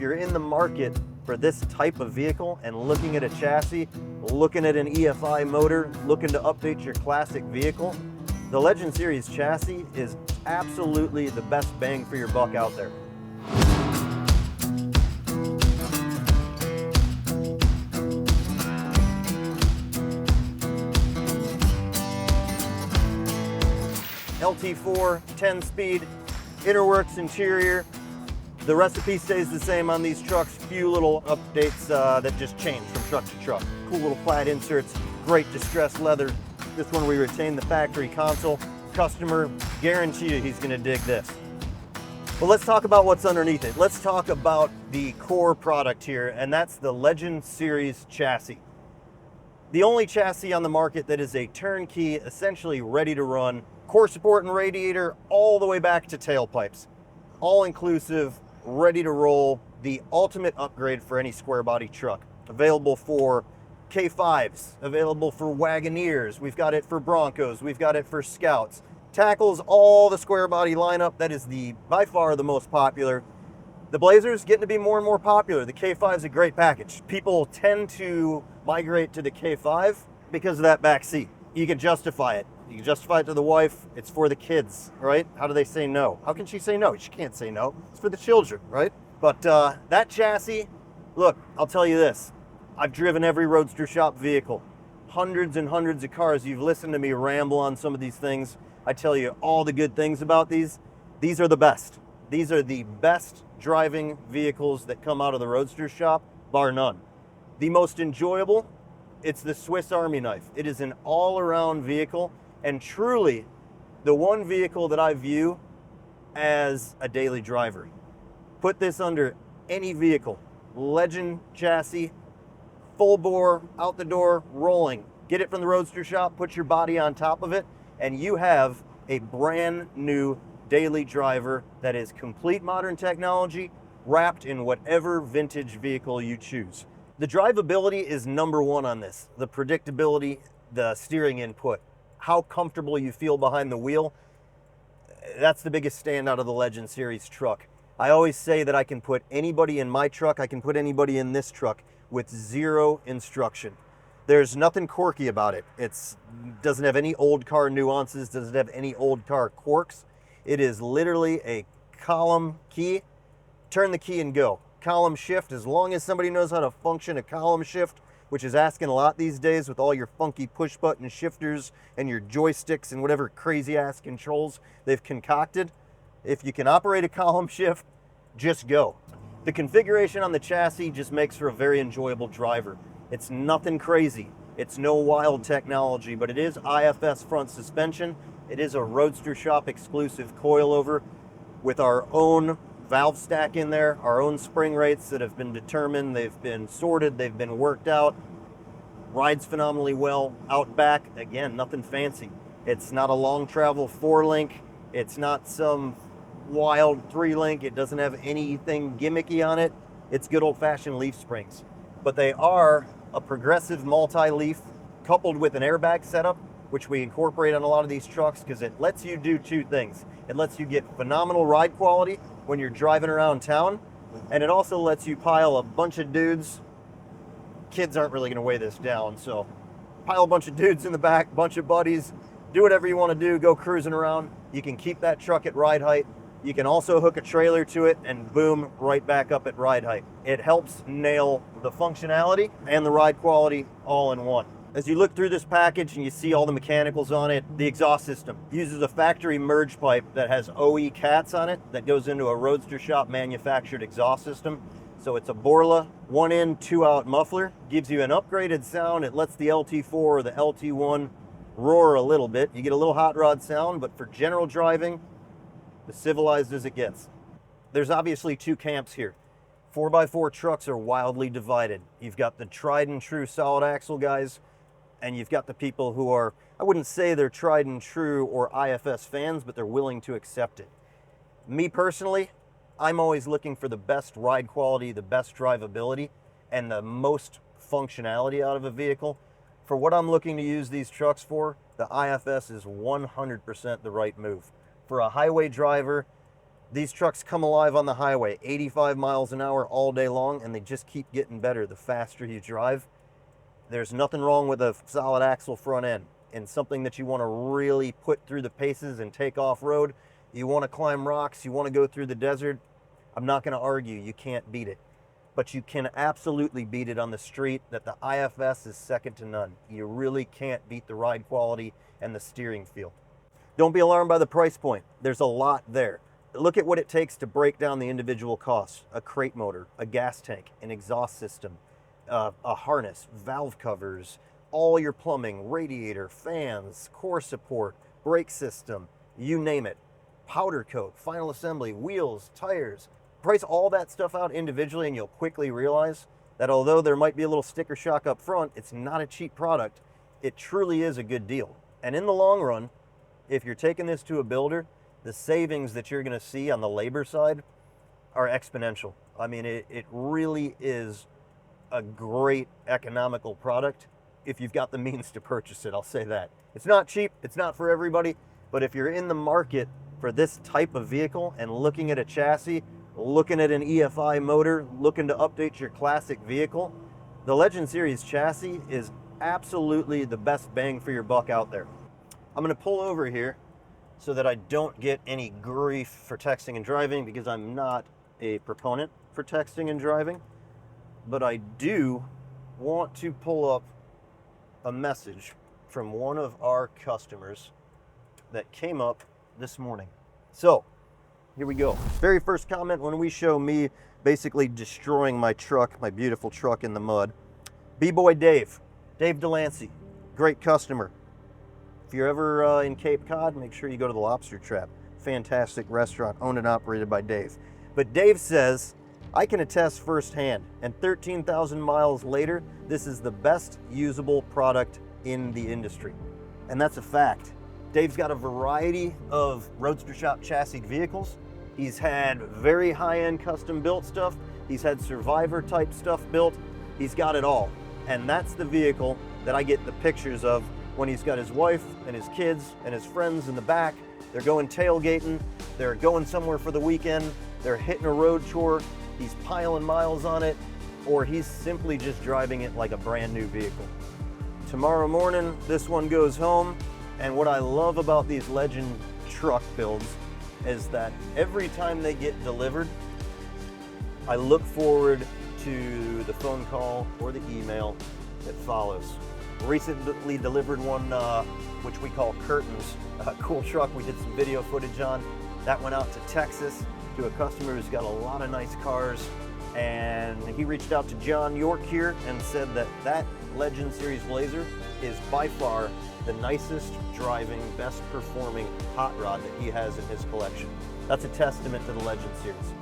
you're in the market for this type of vehicle and looking at a chassis, looking at an EFI motor, looking to update your classic vehicle, the Legend Series chassis is absolutely the best bang for your buck out there. LT4, 10-speed, Interworks interior. The recipe stays the same on these trucks. Few little updates that just change from truck to truck. Cool little plaid inserts, great distressed leather. This one we retain the factory console. Customer, guarantee you he's gonna dig this. Well, let's talk about what's underneath it. Let's talk about the core product here, and that's the Legend Series chassis. The only chassis on the market that is a turnkey, essentially ready to run, core support and radiator all the way back to tailpipes. All inclusive, ready to roll, the ultimate upgrade for any square body truck. Available for K5s, available for Wagoneers, we've got it for Broncos, we've got it for Scouts. Tackles all the square body lineup. That is by far the most popular. The Blazer's getting to be more and more popular. The K5 is a great package. People tend to migrate to the K5 because of that back seat. You can justify it. You can justify it to the wife. It's for the kids, right? How do they say no? How can she say no? She can't say no. It's for the children, right? But that chassis, look, I'll tell you this. I've driven every Roadster Shop vehicle. Hundreds and hundreds of cars. You've listened to me ramble on some of these things. I tell you all the good things about these. These are the best. These are the best driving vehicles that come out of the Roadster Shop, bar none. The most enjoyable, it's the Swiss Army knife. It is an all-around vehicle, and truly the one vehicle that I view as a daily driver. Put this under any vehicle. Legend chassis, full bore, out the door, rolling. Get it from the Roadster Shop, put your body on top of it, and you have a brand new daily driver that is complete modern technology wrapped in whatever vintage vehicle you choose. The drivability is number one on this. The predictability, the steering input, how comfortable you feel behind the wheel. That's the biggest standout of the Legend Series truck. I always say that I can put anybody in my truck, I can put anybody in this truck with zero instruction. There's nothing quirky about it. It doesn't have any old car nuances, doesn't have any old car quirks. It is literally a column key, turn the key and go. Column shift, as long as somebody knows how to function a column shift, which is asking a lot these days with all your funky push button shifters and your joysticks and whatever crazy ass controls they've concocted. If you can operate a column shift, just go. The configuration on the chassis just makes for a very enjoyable driver. It's nothing crazy. It's no wild technology, but it is IFS front suspension. It is a Roadster Shop exclusive coilover with our own valve stack in there, our own spring rates that have been determined, they've been sorted, they've been worked out. Rides phenomenally well. Out back, again, nothing fancy. It's not a long travel 4-link. It's not some wild 3-link. It doesn't have anything gimmicky on it. It's good old-fashioned leaf springs. But they are a progressive multi-leaf coupled with an airbag setup, which we incorporate on a lot of these trucks because it lets you do two things. It lets you get phenomenal ride quality when you're driving around town, and it also lets you pile a bunch of dudes. Kids aren't really going to weigh this down, so pile a bunch of dudes in the back, bunch of buddies, do whatever you want to do, go cruising around. You can keep that truck at ride height. You can also hook a trailer to it and boom, right back up at ride height. It helps nail the functionality and the ride quality all in one. As you look through this package and you see all the mechanicals on it, the exhaust system uses a factory merge pipe that has OE cats on it that goes into a Roadster Shop manufactured exhaust system. So it's a Borla 1-in, 2-out muffler. Gives you an upgraded sound. It lets the LT4 or the LT1 roar a little bit. You get a little hot rod sound, but for general driving, as civilized as it gets. There's obviously two camps here. 4x4 trucks are wildly divided. You've got the tried and true solid axle guys, and you've got the people who are, I wouldn't say they're tried and true or IFS fans, but they're willing to accept it. Me personally, I'm always looking for the best ride quality, the best drivability, and the most functionality out of a vehicle. For what I'm looking to use these trucks for, the IFS is 100% the right move. For a highway driver, These trucks come alive on the highway, 85 miles an hour all day long, and they just keep getting better the faster you drive. There's nothing wrong with a solid axle front end, and something that you want to really put through the paces and take off-road. You want to climb rocks, you want to go through the desert. I'm not going to argue, you can't beat it. But you can absolutely beat it on the street, that the IFS is second to none. You really can't beat the ride quality and the steering feel. Don't be alarmed by the price point. There's a lot there. Look at what it takes to break down the individual costs. A crate motor, a gas tank, an exhaust system, a harness, valve covers, all your plumbing, radiator, fans, core support, brake system, you name it. Powder coat, final assembly, wheels, tires. Price all that stuff out individually and you'll quickly realize that although there might be a little sticker shock up front, it's not a cheap product. It truly is a good deal. And in the long run, if you're taking this to a builder, the savings that you're going to see on the labor side are exponential. I mean, it really is a great economical product if you've got the means to purchase it, I'll say that. It's not cheap, it's not for everybody, but if you're in the market for this type of vehicle and looking at a chassis, looking at an EFI motor, looking to update your classic vehicle, the Legend Series chassis is absolutely the best bang for your buck out there. I'm going to pull over here so that I don't get any grief for texting and driving, because I'm not a proponent for texting and driving, but I do want to pull up a message from one of our customers that came up this morning. So here we go. Very first comment when we show me basically destroying my truck, my beautiful truck in the mud. B-Boy Dave Delancey, great customer. If you're ever in Cape Cod, make sure you go to the Lobster Trap. Fantastic restaurant, owned and operated by Dave. But Dave says, I can attest firsthand, and 13,000 miles later, this is the best usable product in the industry. And that's a fact. Dave's got a variety of Roadster Shop chassis vehicles. He's had very high-end custom built stuff. He's had Survivor type stuff built. He's got it all. And that's the vehicle that I get the pictures of when he's got his wife and his kids and his friends in the back. They're going tailgating, they're going somewhere for the weekend, they're hitting a road chore, he's piling miles on it, or he's simply just driving it like a brand new vehicle. Tomorrow morning, this one goes home, and what I love about these Legend truck builds is that every time they get delivered, I look forward to the phone call or the email that follows. Recently delivered one, which we call Curtains, a cool truck we did some video footage on. That went out to Texas to a customer who's got a lot of nice cars, and he reached out to John York here and said that that Legend Series Blazer is by far the nicest driving, best performing hot rod that he has in his collection. That's a testament to the Legend Series.